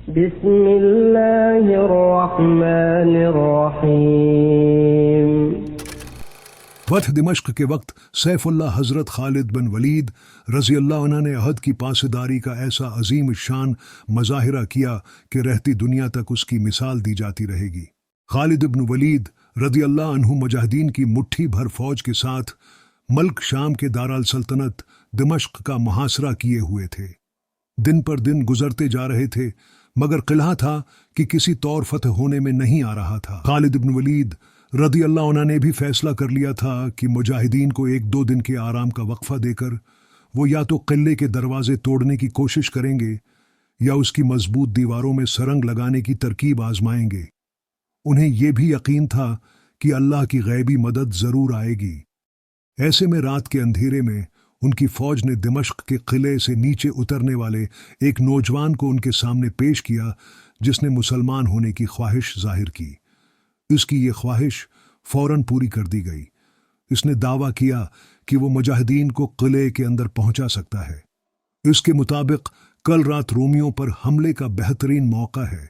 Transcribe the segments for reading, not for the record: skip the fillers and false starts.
بسم اللہ الرحمن الرحیم۔ فتح دمشق کے وقت سیف اللہ حضرت خالد بن ولید رضی اللہ عنہ نے عہد کی پاسداری کا ایسا عظیم الشان مظاہرہ کیا کہ رہتی دنیا تک اس کی مثال دی جاتی رہے گی۔ خالد بن ولید رضی اللہ عنہ مجاہدین کی مٹھی بھر فوج کے ساتھ ملک شام کے دارالسلطنت دمشق کا محاصرہ کیے ہوئے تھے۔ دن پر دن گزرتے جا رہے تھے مگر قلعہ تھا کہ کسی طور فتح ہونے میں نہیں آ رہا تھا۔ خالد بن ولید رضی اللہ عنہ نے بھی فیصلہ کر لیا تھا کہ مجاہدین کو 1-2 دن کے آرام کا وقفہ دے کر وہ یا تو قلعے کے دروازے توڑنے کی کوشش کریں گے یا اس کی مضبوط دیواروں میں سرنگ لگانے کی ترکیب آزمائیں گے۔ انہیں یہ بھی یقین تھا کہ اللہ کی غیبی مدد ضرور آئے گی۔ ایسے میں رات کے اندھیرے میں ان کی فوج نے دمشق کے قلعے سے نیچے اترنے والے ایک نوجوان کو ان کے سامنے پیش کیا جس نے مسلمان ہونے کی خواہش ظاہر کی۔ اس کی یہ خواہش فوراً پوری کر دی گئی۔ اس نے دعویٰ کیا کہ وہ مجاہدین کو قلعے کے اندر پہنچا سکتا ہے۔ اس کے مطابق کل رات رومیوں پر حملے کا بہترین موقع ہے۔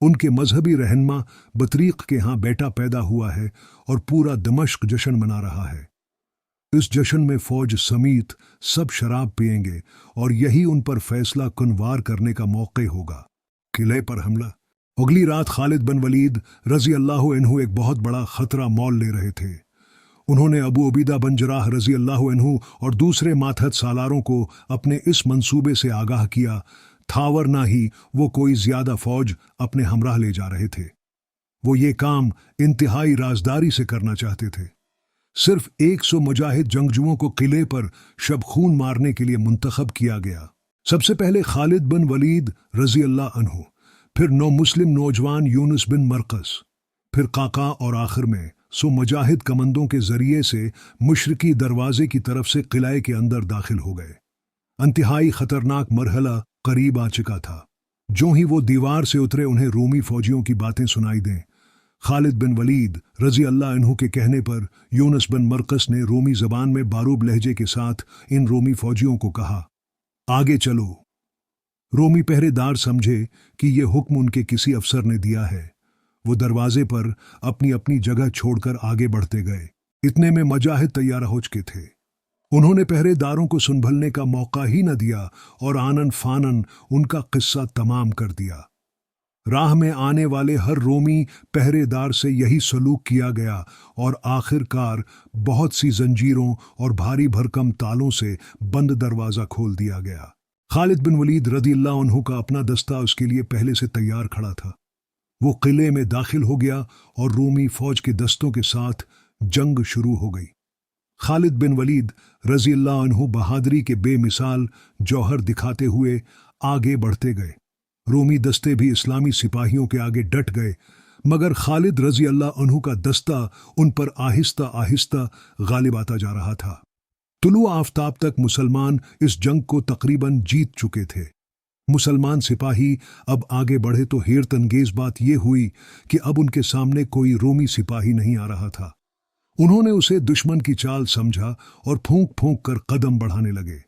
ان کے مذہبی رہنما بطریق کے ہاں بیٹا پیدا ہوا ہے اور پورا دمشق جشن منا رہا ہے۔ اس جشن میں فوج سمیت سب شراب پئیں گے اور یہی ان پر فیصلہ کن وار کرنے کا موقع ہوگا۔ قلعے پر حملہ۔ اگلی رات خالد بن ولید رضی اللہ عنہ ایک بہت بڑا خطرہ مول لے رہے تھے۔ انہوں نے ابو عبیدہ بن جراح رضی اللہ عنہ اور دوسرے ماتحت سالاروں کو اپنے اس منصوبے سے آگاہ کیا تھا، ورنہ ہی وہ کوئی زیادہ فوج اپنے ہمراہ لے جا رہے تھے۔ وہ یہ کام انتہائی رازداری سے کرنا چاہتے تھے۔ صرف 100 مجاہد جنگجوؤں کو قلعے پر شب خون مارنے کے لیے منتخب کیا گیا۔ سب سے پہلے خالد بن ولید رضی اللہ عنہ، پھر مسلم نوجوان یونس بن مرقس، پھر قعقاع اور آخر میں 100 مجاہد کمندوں کے ذریعے سے مشرقی دروازے کی طرف سے قلعے کے اندر داخل ہو گئے۔ انتہائی خطرناک مرحلہ قریب آ چکا تھا۔ جو ہی وہ دیوار سے اترے انہیں رومی فوجیوں کی باتیں سنائی دیں۔ خالد بن ولید رضی اللہ عنہ کے کہنے پر یونس بن مرقس نے رومی زبان میں باروب لہجے کے ساتھ ان رومی فوجیوں کو کہا، آگے چلو۔ رومی پہرے دار سمجھے کہ یہ حکم ان کے کسی افسر نے دیا ہے۔ وہ دروازے پر اپنی اپنی جگہ چھوڑ کر آگے بڑھتے گئے۔ اتنے میں مجاہد تیار ہو چکے تھے۔ انہوں نے پہرے داروں کو سنبھلنے کا موقع ہی نہ دیا اور آنن فانن ان کا قصہ تمام کر دیا۔ راہ میں آنے والے ہر رومی پہرے دار سے یہی سلوک کیا گیا اور آخر کار بہت سی زنجیروں اور بھاری بھرکم تالوں سے بند دروازہ کھول دیا گیا۔ خالد بن ولید رضی اللہ عنہ کا اپنا دستہ اس کے لیے پہلے سے تیار کھڑا تھا۔ وہ قلعے میں داخل ہو گیا اور رومی فوج کے دستوں کے ساتھ جنگ شروع ہو گئی۔ خالد بن ولید رضی اللہ عنہ بہادری کے بے مثال جوہر دکھاتے ہوئے آگے بڑھتے گئے۔ رومی دستے بھی اسلامی سپاہیوں کے آگے ڈٹ گئے مگر خالد رضی اللہ عنہ کا دستہ ان پر آہستہ آہستہ غالب آتا جا رہا تھا۔ طلوع آفتاب تک مسلمان اس جنگ کو تقریباً جیت چکے تھے۔ مسلمان سپاہی اب آگے بڑھے تو حیرت انگیز بات یہ ہوئی کہ اب ان کے سامنے کوئی رومی سپاہی نہیں آ رہا تھا۔ انہوں نے اسے دشمن کی چال سمجھا اور پھونک پھونک کر قدم بڑھانے لگے۔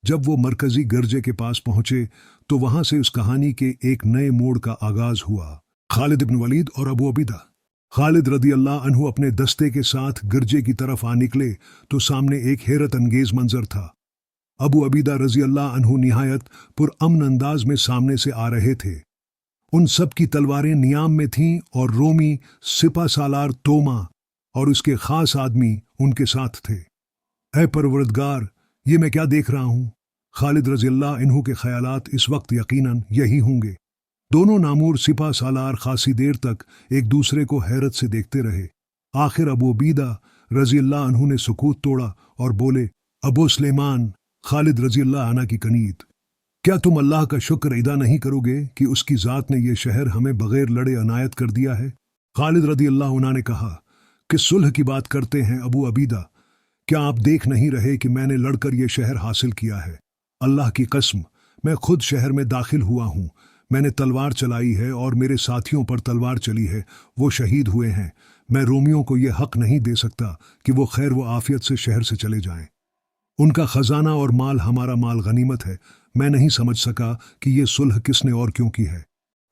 جب وہ مرکزی گرجے کے پاس پہنچے تو وہاں سے اس کہانی کے ایک نئے موڑ کا آغاز ہوا۔ خالد بن ولید اور ابو عبیدہ۔ خالد رضی اللہ عنہ اپنے دستے کے ساتھ گرجے کی طرف آ نکلے تو سامنے ایک حیرت انگیز منظر تھا۔ ابو عبیدہ رضی اللہ عنہ نہایت پرامن انداز میں سامنے سے آ رہے تھے۔ ان سب کی تلواریں نیام میں تھیں اور رومی سپہ سالار توما اور اس کے خاص آدمی ان کے ساتھ تھے۔ اے پروردگار، یہ میں کیا دیکھ رہا ہوں؟ خالد رضی اللہ عنہ کے خیالات اس وقت یقیناً یہی ہوں گے۔ دونوں نامور سپہ سالار خاصی دیر تک ایک دوسرے کو حیرت سے دیکھتے رہے۔ آخر ابو عبیدہ رضی اللہ عنہ نے سکوت توڑا اور بولے، ابو سلیمان، خالد رضی اللہ عنہ کی کنیت، کیا تم اللہ کا شکر ادا نہیں کرو گے کہ اس کی ذات نے یہ شہر ہمیں بغیر لڑے عنایت کر دیا ہے؟ خالد رضی اللہ عنہ نے کہا کہ صلح کی بات کرتے ہیں ابو عبیدہ، کیا آپ دیکھ نہیں رہے کہ میں نے لڑ کر یہ شہر حاصل کیا ہے؟ اللہ کی قسم، میں خود شہر میں داخل ہوا ہوں۔ میں نے تلوار چلائی ہے اور میرے ساتھیوں پر تلوار چلی ہے، وہ شہید ہوئے ہیں۔ میں رومیوں کو یہ حق نہیں دے سکتا کہ وہ خیر و عافیت سے شہر سے چلے جائیں۔ ان کا خزانہ اور مال ہمارا مال غنیمت ہے۔ میں نہیں سمجھ سکا کہ یہ صلح کس نے اور کیوں کی ہے۔